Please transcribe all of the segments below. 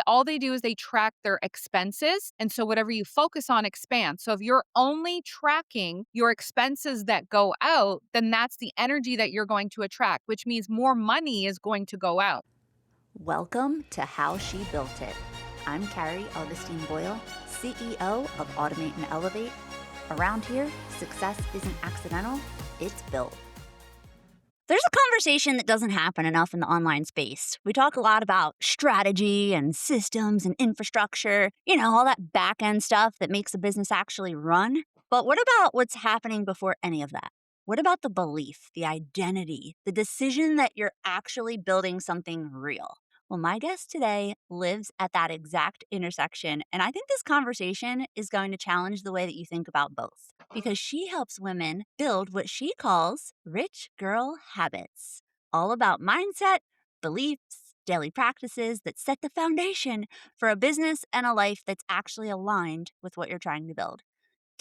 all they do is they track their expenses. And so whatever you focus on expands. So if you're only tracking your expenses that go out, then that's the energy that you're going to attract, which means more money is going to go out. Welcome to How She Built It. I'm Karrie Boyle, CEO of Automate and Elevate. Around here, success isn't accidental, it's built. There's a conversation that doesn't happen enough in the online space. We talk a lot about strategy and systems and infrastructure, all that back end stuff that makes a business actually run. But what about what's happening before any of that? What about the belief, the identity, the decision that you're actually building something real? Well, my guest today lives at that exact intersection. And I think this conversation is going to challenge the way that you think about both because she helps women build what she calls rich girl habits, all about mindset, beliefs, daily practices that set the foundation for a business and a life that's actually aligned with what you're trying to build.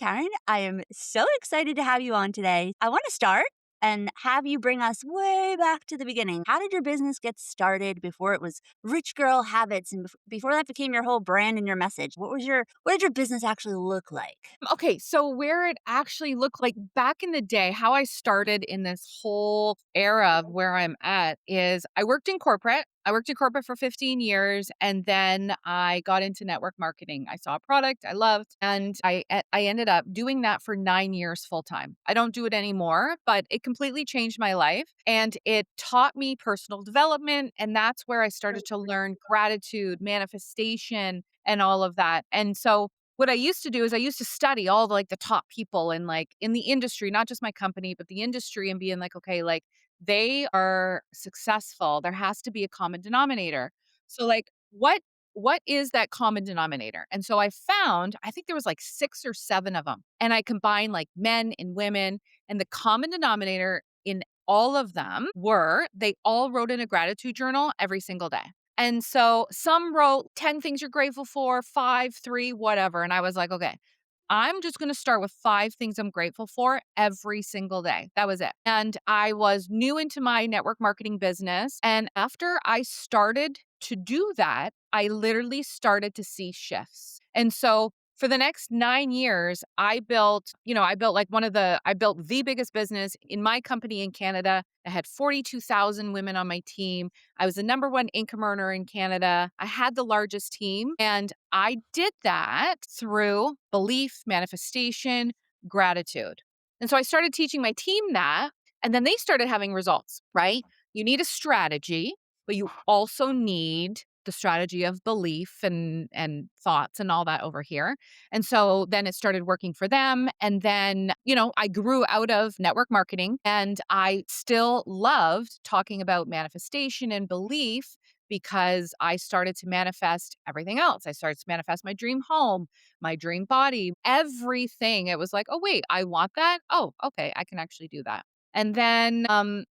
Karyn, I am so excited to have you on today. I want to start and have you bring us way back to the beginning. How did your business get started before it was rich girl habits and before that became your whole brand and your message? What did your business actually look like? Okay, so where it actually looked like back in the day, how I started in this whole era of where I'm at is I worked in corporate. I worked in corporate for 15 years and then I got into network marketing. I saw a product I loved and I ended up doing that for 9 years full time. I don't do it anymore, but it completely changed my life and it taught me personal development, and that's where I started to learn gratitude, manifestation, and all of that. And so what I used to do is I used to study all the top people in the industry, not just my company, but the industry, and being like, okay, like they are successful. There has to be a common denominator. So like what is that common denominator? And so I found, I think there was like 6 or 7 of them. And I combined like men and women, and the common denominator in all of them were they all wrote in a gratitude journal every single day. And so some wrote 10 things you're grateful for, 5, 3, whatever. And I was like, okay, I'm just going to start with 5 things I'm grateful for every single day. That was it. And I was new into my network marketing business. And after I started to do that, I literally started to see shifts. And so for the next 9 years, I built the biggest business in my company in Canada. I had 42,000 women on my team. I was the number one income earner in Canada. I had the largest team, and I did that through belief, manifestation, gratitude. And so I started teaching my team that, and then they started having results, right? You need a strategy, but you also need the strategy of belief and thoughts and all that over here. And so then it started working for them. And then, I grew out of network marketing, and I still loved talking about manifestation and belief because I started to manifest everything else. I started to manifest my dream home, my dream body, everything. It was like, oh, wait, I want that. Oh, okay, I can actually do that. And then I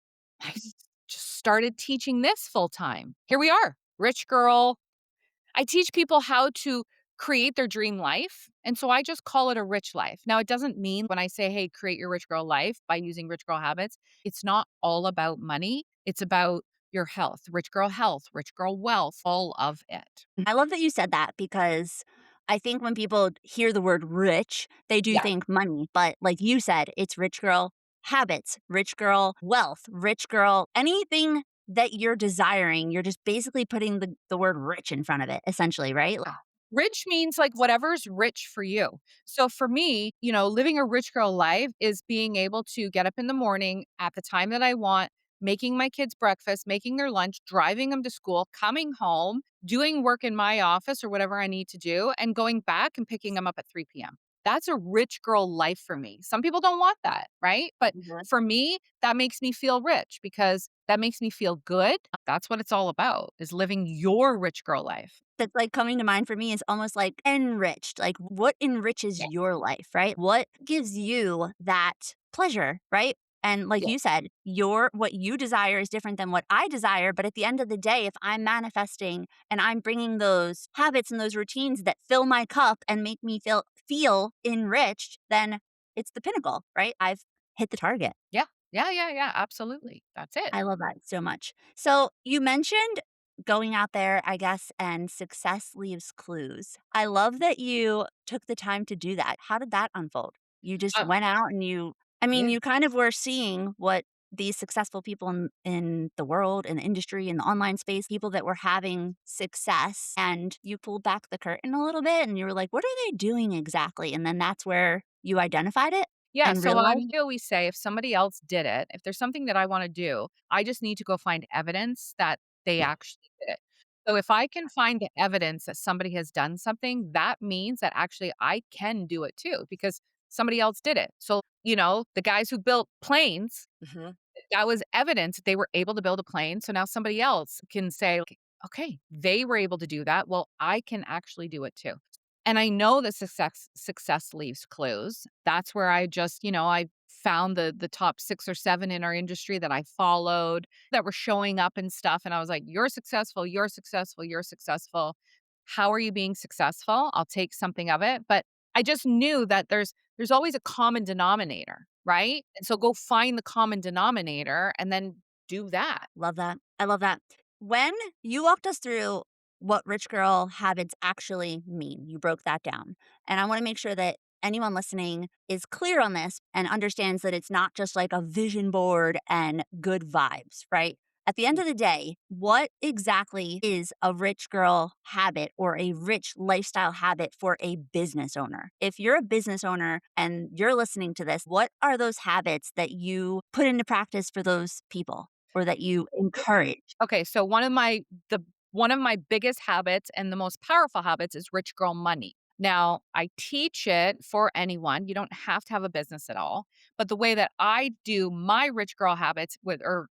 just started teaching this full time. Here we are, rich girl. I teach people how to create their dream life. And so I just call it a rich life. Now, it doesn't mean when I say, hey, create your rich girl life by using rich girl habits, it's not all about money. It's about your health, rich girl wealth, all of it. I love that you said that because I think when people hear the word rich, they do Yeah. think money. But like you said, it's rich girl habits, rich girl wealth, rich girl, anything that you're desiring. You're just basically putting the word rich in front of it, essentially, right? Rich means like whatever's rich for you. So for me, living a rich girl life is being able to get up in the morning at the time that I want, making my kids breakfast, making their lunch, driving them to school, coming home, doing work in my office or whatever I need to do, and going back and picking them up at 3 p.m. That's a rich girl life for me. Some people don't want that, right? But for me, that makes me feel rich because that makes me feel good. That's what it's all about, is living your rich girl life. That's like coming to mind for me is almost like enriched. Like what enriches Yeah. your life, right? What gives you that pleasure, right? And like Yeah. you said, what you desire is different than what I desire. But at the end of the day, if I'm manifesting and I'm bringing those habits and those routines that fill my cup and make me feel enriched, then it's the pinnacle, right? I've hit the target. Yeah. Yeah. Yeah. Yeah. Absolutely. That's it. I love that so much. So you mentioned going out there, I guess, and success leaves clues. I love that you took the time to do that. How did that unfold? You just Um, went out and I mean, yeah. you kind of were seeing what these successful people in the world, in the industry, in the online space, people that were having success, and you pulled back the curtain a little bit and you were like, what are they doing exactly? And then that's where you identified it Yeah, and so realized, I always say if somebody else did it, if there's something that I wanna do, I just need to go find evidence that they actually did it. So if I can find the evidence that somebody has done something, that means that actually I can do it too because somebody else did it. So, the guys who built planes, Mhm. that was evidence that they were able to build a plane, so now somebody else can say, like, "Okay, they were able to do that, well, I can actually do it too." And I know that success leaves clues. That's where I found the top 6 or 7 in our industry that I followed that were showing up and stuff, and I was like, "You're successful, you're successful, you're successful. How are you being successful? I'll take something of it." But I just knew that there's always a common denominator, right? And so go find the common denominator and then do that. love that. I love that. When you walked us through what rich girl habits actually mean, you broke that down. And I want to make sure that anyone listening is clear on this and understands that it's not just like a vision board and good vibes, right? At the end of the day, what exactly is a rich girl habit or a rich lifestyle habit for a business owner? If you're a business owner and you're listening to this, what are those habits that you put into practice for those people? Or that you encourage. Okay, so one of my biggest habits and the most powerful habits is rich girl money. Now, I teach it for anyone. You don't have to have a business at all. But the way that I do my rich girl habits with or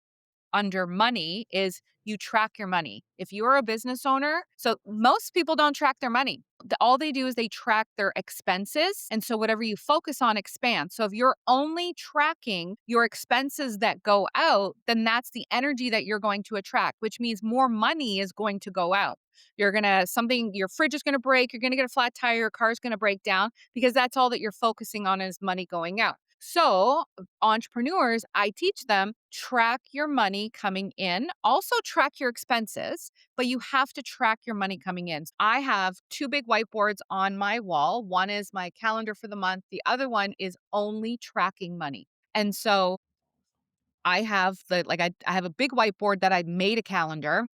under money is you track your money. If you're a business owner, so most people don't track their money. All they do is they track their expenses. And so whatever you focus on expands. So if you're only tracking your expenses that go out, then that's the energy that you're going to attract, which means more money is going to go out. Your fridge is going to break, you're going to get a flat tire, your car's going to break down because that's all that you're focusing on is money going out. So, entrepreneurs, I teach them track your money coming in, also track your expenses, but you have to track your money coming in. I have two big whiteboards on my wall. One is my calendar for the month, the other one is only tracking money. And so I have I have a big whiteboard that I made a calendar.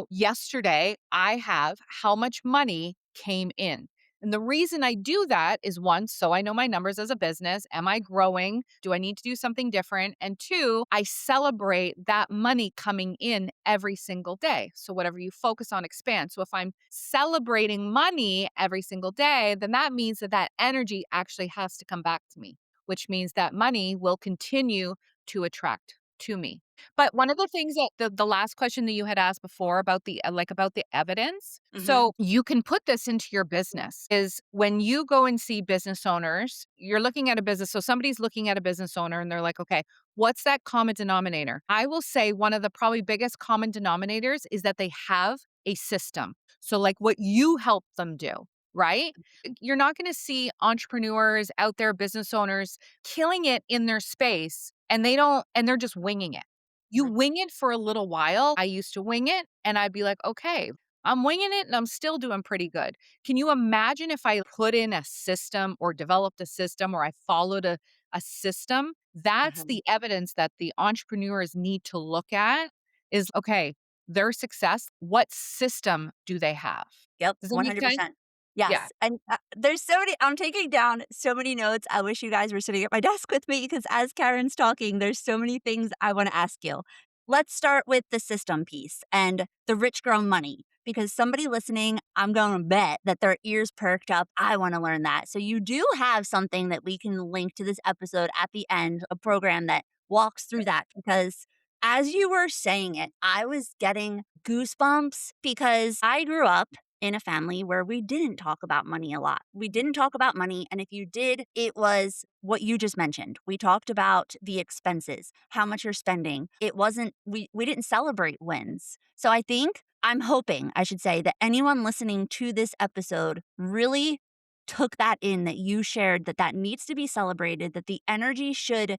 Yesterday I have how much money came in. And the reason I do that is one, so I know my numbers as a business. Am I growing? Do I need to do something different? And two, I celebrate that money coming in every single day. So whatever you focus on expands. So if I'm celebrating money every single day, then that means that that energy actually has to come back to me, which means that money will continue to attract to me. But one of the things that the last question that you had asked before about about the evidence. Mhm. So you can put this into your business is when you go and see business owners, you're looking at a business. So somebody's looking at a business owner and they're like, okay, what's that common denominator? I will say one of the probably biggest common denominators is that they have a system. So like what you help them do, right? You're not going to see entrepreneurs out there, business owners killing it in their space and they're just winging it. You Mhm. wing it for a little while. I used to wing it and I'd be like, okay, I'm winging it and I'm still doing pretty good. Can you imagine if I put in a system or developed a system or I followed a system? That's Mhm. the evidence that the entrepreneurs need to look at is okay, their success, what system do they have? Yep, Does that make sense? 100%. Yeah. Yes, and, there's so many I'm taking down so many notes. I wish you guys were sitting at my desk with me because as Karen's talking, there's so many things I wanna ask you. Let's start with the system piece and the rich girl money, because somebody listening, I'm gonna bet that their ears perked up, "I wanna learn that." So you do have something that we can link to this episode at the end, a program that walks through that, because as you were saying it, I was getting goosebumps because I grew up in a family where we didn't talk about money a lot. We didn't talk about money. And if you did, it was what you just mentioned. We talked about the expenses, how much you're spending. It wasn't, we didn't celebrate wins. So I think, I'm hoping, I should say, that anyone listening to this episode really took that in, that you shared, that that needs to be celebrated, that the energy should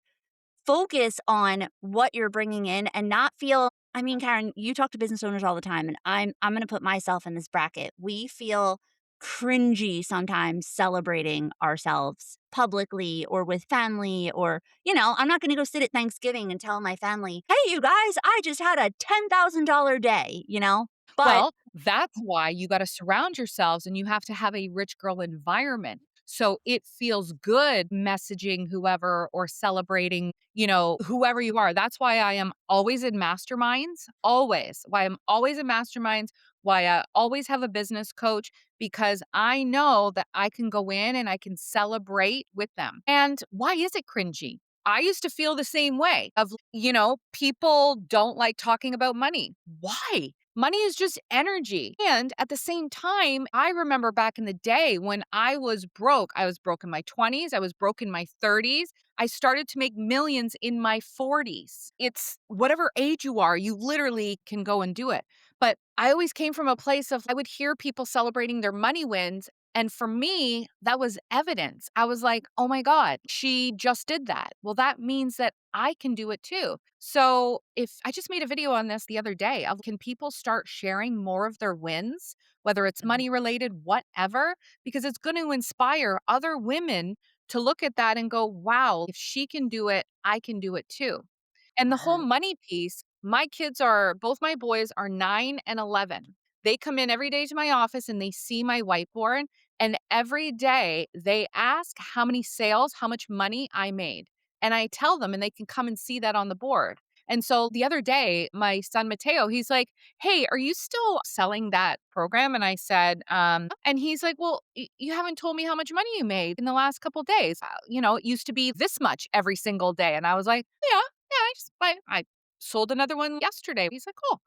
focus on what you're bringing in and not feel I mean, Karen, you talk to business owners all the time, and I'm gonna put myself in this bracket. We feel cringy sometimes celebrating ourselves publicly or with family or, I'm not gonna go sit at Thanksgiving and tell my family, "Hey, you guys, I just had a $10,000 day," you know? But Well, that's why you gotta surround yourselves and you have to have a rich girl environment. So it feels good messaging whoever or celebrating, whoever you are. That's why I am always in masterminds, always. Why I'm always in masterminds, why I always have a business coach, because I know that I can go in and I can celebrate with them. And why is it cringy? I used to feel the same way of, people don't like talking about money. Why? Money is just energy. And at the same time, I remember back in the day when I was broke in my 20s, I was broke in my 30s. I started to make millions in my 40s. It's whatever age you are, you literally can go and do it. But I always came from a place of I would hear people celebrating their money wins. And for me, that was evidence. I was like, oh my God, she just did that. Well, that means that I can do it too. So if I just made a video on this the other day of can people start sharing more of their wins, whether it's Mhm. money related, whatever, because it's going to inspire other women to look at that and go, wow, if she can do it, I can do it too. And the whole Wow. money piece, both my boys are 9 and 11. They come in every day to my office and they see my whiteboard. And every day they ask how many sales, how much money I made. And I tell them, and they can come and see that on the board. And so the other day, my son Mateo, he's like, "Hey, are you still selling that program?" And I said, and he's like, "Well, you haven't told me how much money you made in the last couple days. It used to be this much every single day." And I was like, "Yeah, yeah, I sold another one yesterday." He's like, "Oh,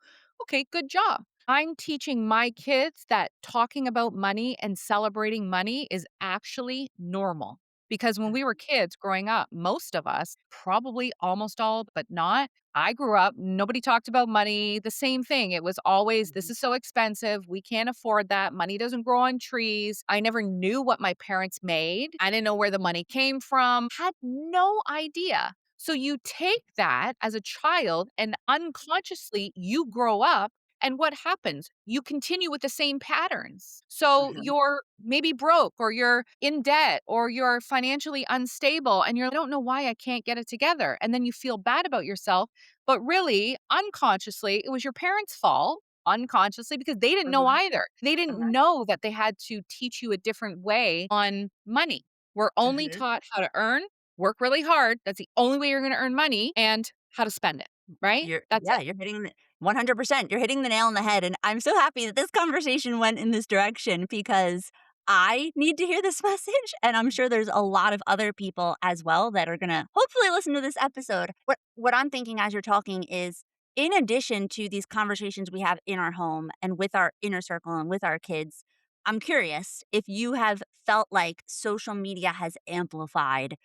okay, good job." I'm teaching my kids that talking about money and celebrating money is actually normal. Because when we were kids growing up, most of us, probably almost all, but not, I grew up, nobody talked about money. The same thing. It was always, this Mhm. is so expensive. We can't afford that. Money doesn't grow on trees. I never knew what my parents made. I didn't know where the money came from, had no idea. So you take that as a child and unconsciously you grow up and what happens? You continue with the same patterns. So Mhm. you're maybe broke or you're in debt or you're financially unstable and I don't know why I can't get it together. And then you feel bad about yourself. But really, unconsciously, it was your parents' fault. Unconsciously, because they didn't know Mhm. either. They didn't Mhm. know that they had to teach you a different way on money. We're only Mhm. taught how to earn, work really hard. That's the only way you're going to earn money and how to spend it, right? You're That's yeah, it. you're hitting the 100%. You're hitting the nail on the head, and I'm so happy that this conversation went in this direction because I need to hear this message, and I'm sure there's a lot of other people as well that are gonna hopefully listen to this episode. What I'm thinking as you're talking is, in addition to these conversations we have in our home and with our inner circle and with our kids, I'm curious if you have felt like social media has amplified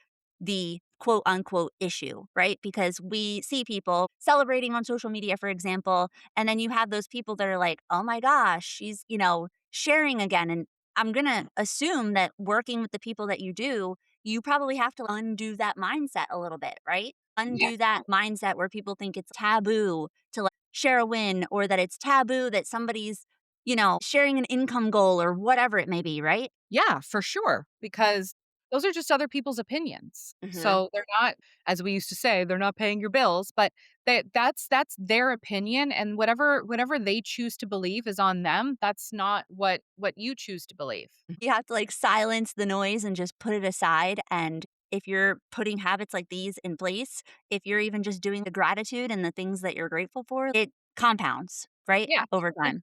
the quote unquote issue, right? Because we see people celebrating on social media, for example, and then you have those people that are like, oh my gosh, she's, sharing again. And I'm going to assume that working with the people that you do, you probably have to undo that mindset a little bit, right? Yeah. Undo that mindset where people think it's taboo to like share a win or that it's taboo that somebody's, sharing an income goal or whatever it may be, right? Yeah, for sure, because those are just other people's opinions. Hmm. So they're not, as we used to say, they're not paying your bills, but that's their opinion and whatever they choose to believe is on them. That's not what you choose to believe. You have to, like, silence the noise and just put it aside, and if you're putting habits like these in place, if you're even just doing the gratitude and the things that you're grateful for, it compounds, right, Yeah. over And time.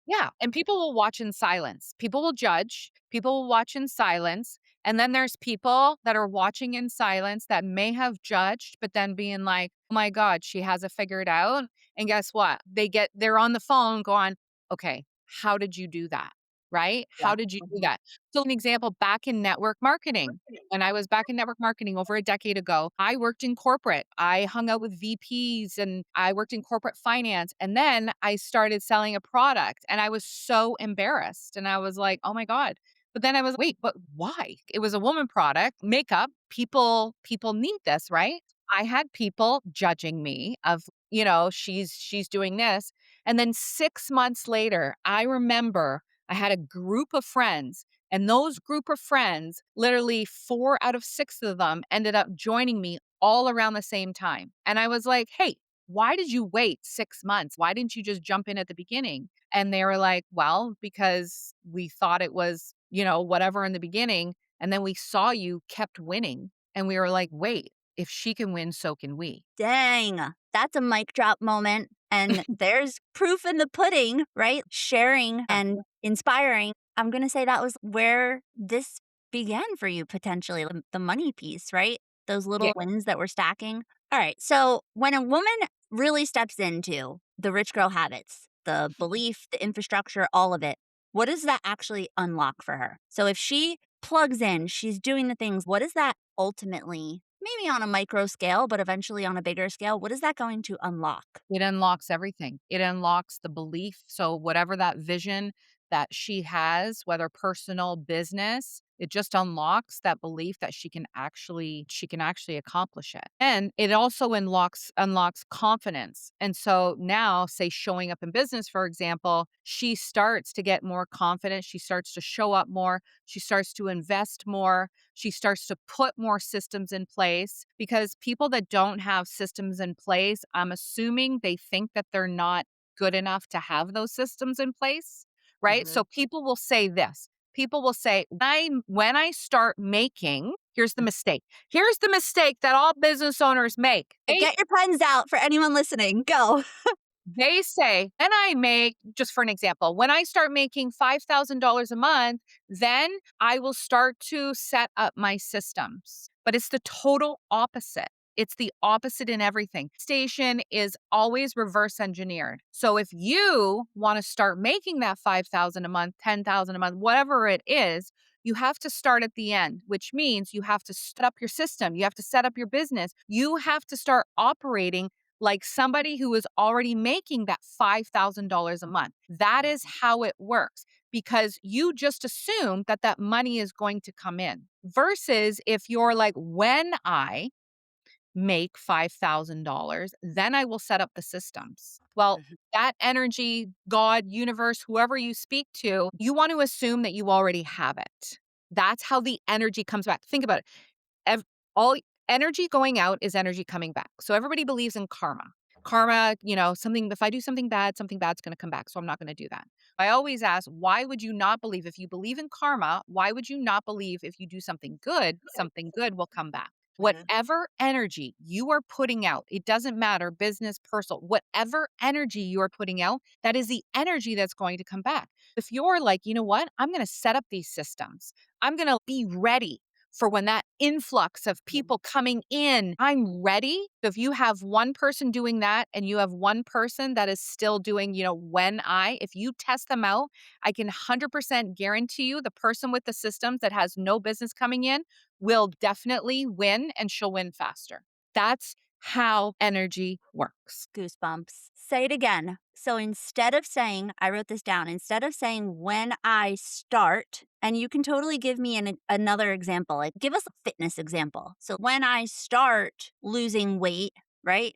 yeah, and people will watch in silence. People will judge, people will watch in silence, and then there's people that are watching in silence that may have judged, but then being like, "Oh my god, she has it figured out." And guess what? They're on the phone going, "Okay, how did you do that?" Right? Yeah. "How did you do Mhm. that?" So an example, back in network marketing. When I was back in network marketing over a decade ago, I worked in corporate. I hung out with VPs and I worked in corporate finance. And then I started selling a product and I was so embarrassed. And I was like, oh my God. But then I was, wait, but why? It was a woman product, makeup. People need this, right? I had people judging me of she's doing this. And then 6 months later, I remember I had a group of friends, and those group of friends, literally 4 out of 6 of them ended up joining me all around the same time. And I was like, "Hey, why did you wait 6 months? Why didn't you just jump in at the beginning?" And they were like, "Well, because we thought it was, whatever in the beginning, and then we saw you kept winning, and we were like, 'Wait, if she can win, so can we.'" Dang, that's a mic drop moment. And there's proof in the pudding, right? Sharing Yeah. and inspiring. I'm going to say that was where this began for you potentially, the money piece, right? Those Yeah. little wins that we're stacking. All right. So when a woman really steps into the rich girl habits, the belief, the infrastructure, all of it, what does that actually unlock for her? So if she plugs in, she's doing the things, what does that ultimately, maybe on a micro scale, but eventually on a bigger scale, what is that going to unlock? It unlocks everything. It unlocks the belief. So whatever that vision that she has, whether personal, business, it just unlocks that belief that she can actually accomplish it. And it also unlocks confidence. And so now, say showing up in business, for example, she starts to get more confident. She starts to show up more. She starts to invest more. She starts to put more systems in place because people that don't have systems in place, I'm assuming they think that they're not good enough to have those systems in place, right? So Mhm. people will say this. People will say, when I start making, here's the mistake. Here's the mistake that all business owners make. Get your pens out for anyone listening. Go. They say, "When I make," just for an example, "when I start making $5,000 a month, then I will start to set up my systems." But it's the total opposite. It's the opposite in everything. Station is always reverse engineered. So if you want to start making that 5,000 a month, 10,000 a month, whatever it is, you have to start at the end, which means you have to set up your system. You have to set up your business. You have to start operating like somebody who is already making that $5,000 a month. That is how it works because you just assume that that money is going to come in. Versus if you're like, when I make $5,000, then I will set up the systems. Well, Mhm. that energy, God, universe, whoever you speak to, you want to assume that you already have it. That's how the energy comes back. Think about it. Ev all energy going out is energy coming back. So everybody believes in karma. Karma, something if I do something bad's gonna come back, so I'm not gonna do that. I always ask, why would you not believe if you believe in karma, why would you not believe if you do something good will come back? Mhm. Whatever energy you are putting out, it doesn't matter, business, personal, whatever energy you are putting out, that is the energy that's going to come back. If you're like, "You know what? I'm gonna set up these systems. I'm gonna be ready for when that influx of people coming in, I'm ready." If you have one person doing that and you have one person that is still doing, if you test them out, I can 100% guarantee you the person with the systems that has no business coming in will definitely win and she'll win faster. That's how energy works. Goosebumps. Say it again. So instead of saying, I wrote this down, instead of saying when I start, and you can totally give me another example, like give us a fitness example. So when I start losing weight, right?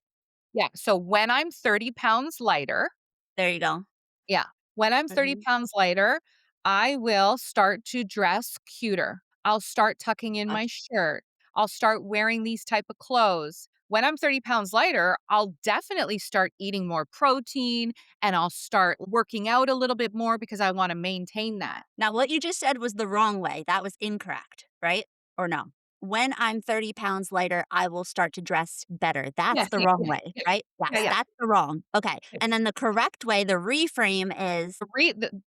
Yeah. So when I'm 30 pounds lighter, There you go. yeah. When I'm 30 Mhm. pounds lighter, I will start to dress cuter. I'll start tucking in Uh, my shirt. I'll start wearing these type of clothes. When I'm 30 pounds lighter, I'll definitely start eating more protein and I'll start working out a little bit more because I want to maintain that. Now, what you just said was the wrong way. That was incorrect, right? Or no? When I'm 30 pounds lighter, I will start to dress better. Yeah, That's the yeah, wrong yeah, way, yeah, right? yeah, Yes, yeah. that's the wrong. Okay. And then the correct way, the reframe is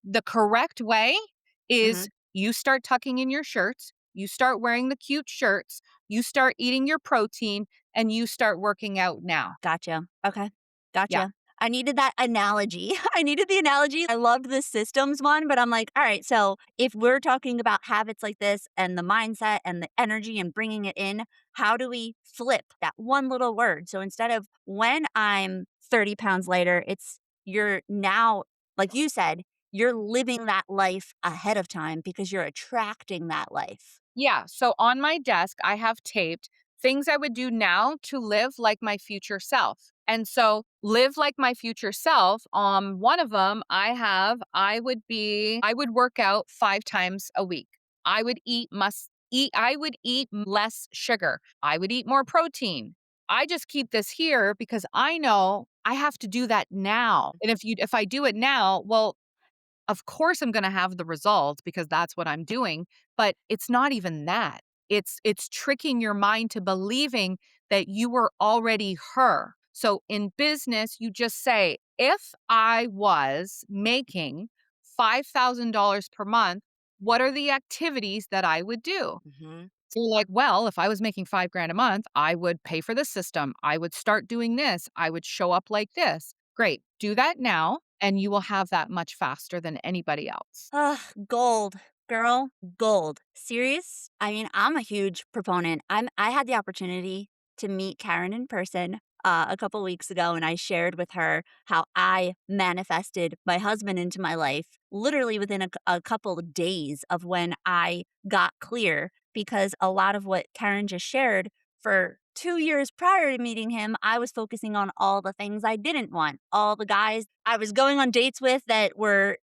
The correct way is mhm, you start tucking in your shirts, you start wearing the cute shirts, you start eating your protein, and you start working out now. gotcha. Okay. Yeah. Gotcha. I needed that analogy. I needed the analogy. I loved the systems one, but I'm like, all right, so if we're talking about habits like this and the mindset and the energy and bringing it in, how do we flip that one little word? So instead of when I'm 30 pounds later, it's you're now, like you said, you're living that life ahead of time because you're attracting that life. Yeah. So on my desk, I have taped things I would do now to live like my future self. And so live like my future self. One of them I would work out 5 times a week. I would eat less sugar. I would eat more protein. I just keep this here because I know I have to do that now. And if I do it now, well, of course I'm gonna have the results because that's what I'm doing, but it's not even that. It's tricking your mind to believing that you were already her. So in business, you just say, "If I was making $5,000 per month, what are the activities that I would do?" Mhm. So you're like, "Well, if I was making 5 grand a month, I would pay for the system. I would start doing this. I would show up like this." Great. Do that now, and you will have that much faster than anybody else. Ugh, gold, girl, gold. Serious? I mean, I'm a huge proponent. I had the opportunity to meet Karyn in person a couple weeks ago, and I shared with her how I manifested my husband into my life literally within a couple of days of when I got clear. Because a lot of what Karyn just shared for 2 years prior to meeting him, I was focusing on all the things I didn't want, all the guys I was going on dates with that were,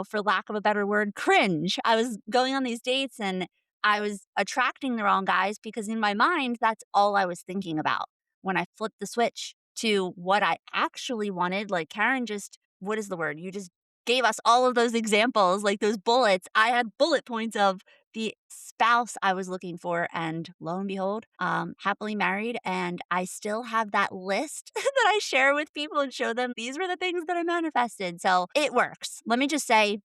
for lack of a better word, cringe. I was going on these dates and I was attracting the wrong guys because in my mind, that's all I was thinking about. When I flipped the switch to what I actually wanted, like Karyn just, what is the word? You just gave us all of those examples, like those bullets. I had bullet points of the spouse I was looking for, and lo and behold, happily married, and I still have that list that I share with people and show them these were the things that I manifested. So it works. Let me just say,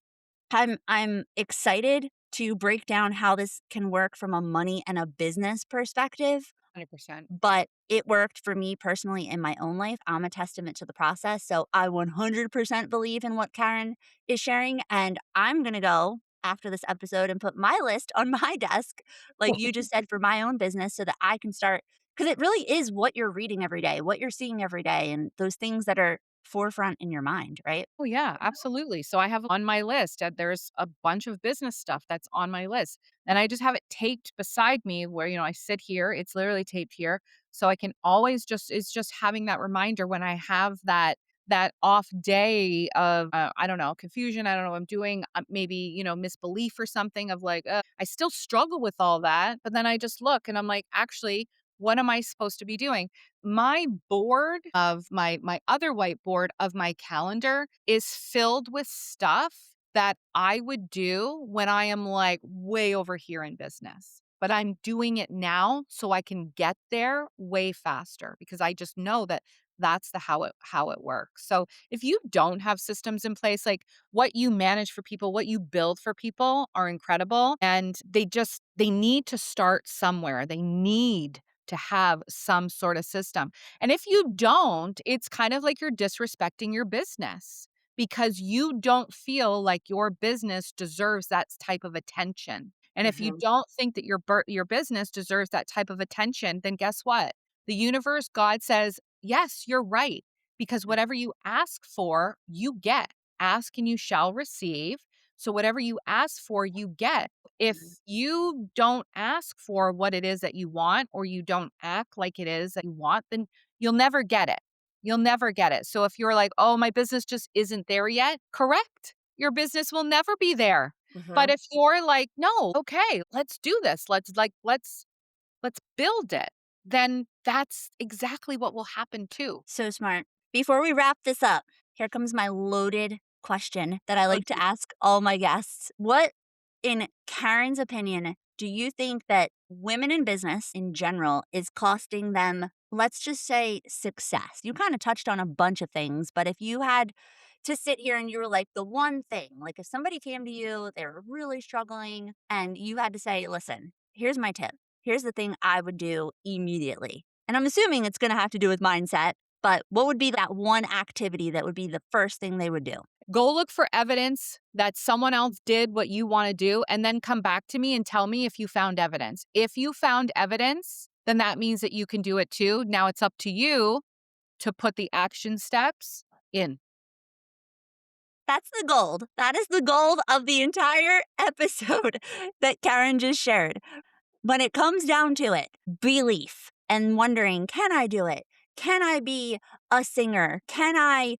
I'm excited to break down how this can work from a money and a business perspective, 100%. but it worked for me personally in my own life. I'm a testament to the process. So I 100% believe in what Karyn is sharing. And I'm going to go after this episode and put my list on my desk, like you just said, for my own business so that I can start. Because it really is what you're reading every day, what you're seeing every day, and those things that are forefront in your mind, right? Oh, yeah, absolutely. So I have on my list, there's a bunch of business stuff that's on my list. And I just have it taped beside me where, I sit here, it's literally taped here. So I can always it's just having that reminder when I have that off day of I don't know, confusion, I don't know what I'm doing, maybe, misbelief or something of like, I still struggle with all that, but then I just look and I'm like, actually, what am I supposed to be doing? My board of my other whiteboard of my calendar is filled with stuff that I would do when I am like way over here in business. But I'm doing it now so I can get there way faster because I just know that that's the how it works. So if you don't have systems in place, like what you manage for people, what you build for people are incredible, and they need to start somewhere. They need to have some sort of system. And if you don't, it's kind of like you're disrespecting your business because you don't feel like your business deserves that type of attention. And if you Mhm. don't think that your business deserves that type of attention, then guess what? The universe, God says, "Yes, you're right." Because whatever you ask for, you get. Ask and you shall receive. So whatever you ask for, you get. If Mhm. you don't ask for what it is that you want or you don't act like it is that you want, then you'll never get it. You'll never get it. So if you're like, "Oh, my business just isn't there yet," correct. Your business will never be there. But Mhm. if you're like, "No, okay, let's do this. Let's build it," then that's exactly what will happen too. So smart. Before we wrap this up, here comes my loaded question that I Oh, like to ask all my guests. What, in Karen's opinion, do you think that women in business in general is costing them, let's just say, success? You kind of touched on a bunch of things, but if you had to sit here and you were like the one thing, like if somebody came to you, they were really struggling, and you had to say, listen, here's my tip. Here's the thing I would do immediately. And I'm assuming it's going to have to do with mindset, but what would be that one activity that would be the first thing they would do? go look for evidence that someone else did what you want to do and then come back to me and tell me if you found evidence. If you found evidence, then that means that you can do it too. Now it's up to you to put the action steps in. That's the gold. That is the gold of the entire episode that Karyn just shared. When it comes down to it, belief and wondering, can I do it? Can I be a singer? Can I,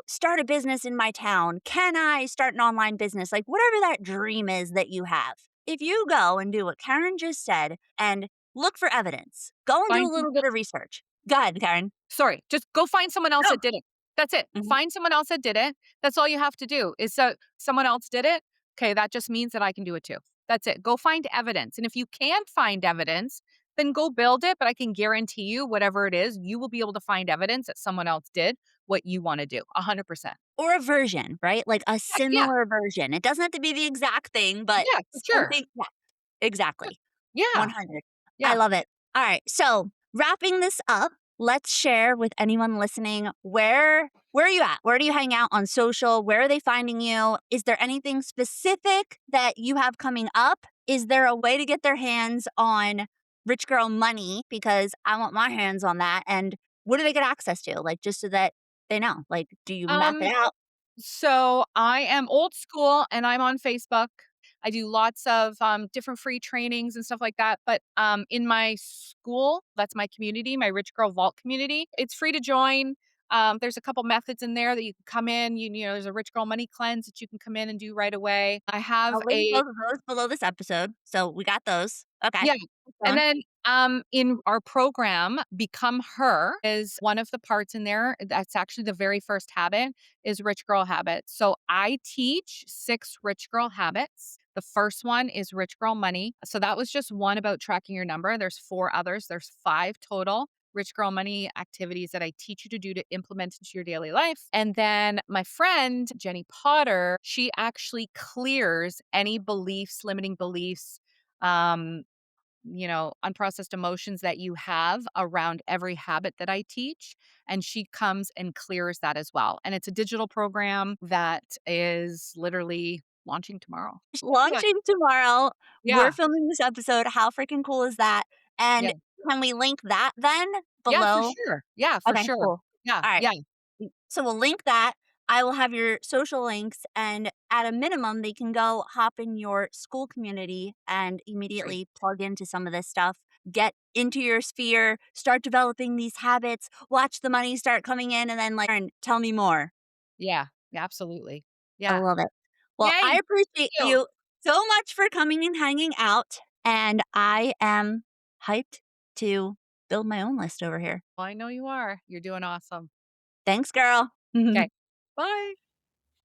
start a business in my town? Can I start an online business? Like whatever that dream is that you have. If you go and do what Karen just said and look for evidence, go and do Find a some little bit of research. Go ahead, Karen. sorry, just go find someone else No. that did it. That's it. Mhm. Find someone else that did it. That's all you have to do is so someone else did it. Okay, that just means that I can do it too. That's it. Go find evidence. And if you can't find evidence, then go build it. But I can guarantee you, whatever it is, you will be able to find evidence that someone else did what you want to do. 100%. Or a version, right? Like a Heck yeah. similar version. It doesn't have to be the exact thing, but Yeah, for sure. something. Yeah, exactly. Yeah. 100. I Yeah. love it. All right. So, wrapping this up, let's share with anyone listening where are you at? Where do you hang out on social? Where are they finding you? Is there anything specific that you have coming up? Is there a way to get their hands on Rich Girl Money because I want my hands on that and what do they get access to? Like just so that they know. Like do you map Um, it out? So I am old school and I'm on Facebook. I do lots of different free trainings and stuff like that. But in my school, that's my community, my Rich Girl Vault community. It's free to join. There's a couple methods in there that you can come in. There's a Rich Girl Money Cleanse that you can come in and do right away. I have I'll link a both of those below this episode. So we got those. Okay. yeah. Keep And going. then, in our program, Become Her is one of the parts in there. That's actually the very first habit is rich girl habits. So I teach 6 rich girl habits. The first one is rich girl money. So that was just one about tracking your number. There's 4 others. There's 5 total rich girl money activities that I teach you to do to implement into your daily life. And then my friend, Jenny Potter, she actually clears any beliefs, limiting beliefs, um, unprocessed emotions that you have around every habit that I teach. And she comes and clears that as well. And it's a digital program that is literally launching tomorrow. Yeah. Launching tomorrow. We're Yeah. filming this episode. How freaking cool is that? Yeah. And can we link that then Yeah, for below? sure. Yeah, for Okay, sure. cool. Yeah. All right. Yeah. So we'll link that. I will have your social links, and at a minimum, they can go hop in your school community and Great. immediately plug into some of this stuff. Get into your sphere, start developing these habits, watch the money start coming in, and then and tell me more. Yeah. Absolutely. I Yeah. love it. Well, Yay. I appreciate Thank you. you so much for coming and hanging out, and I am hyped to build my own list over here. Well, I know you are. You're doing awesome. Thanks, girl. Okay. Bye.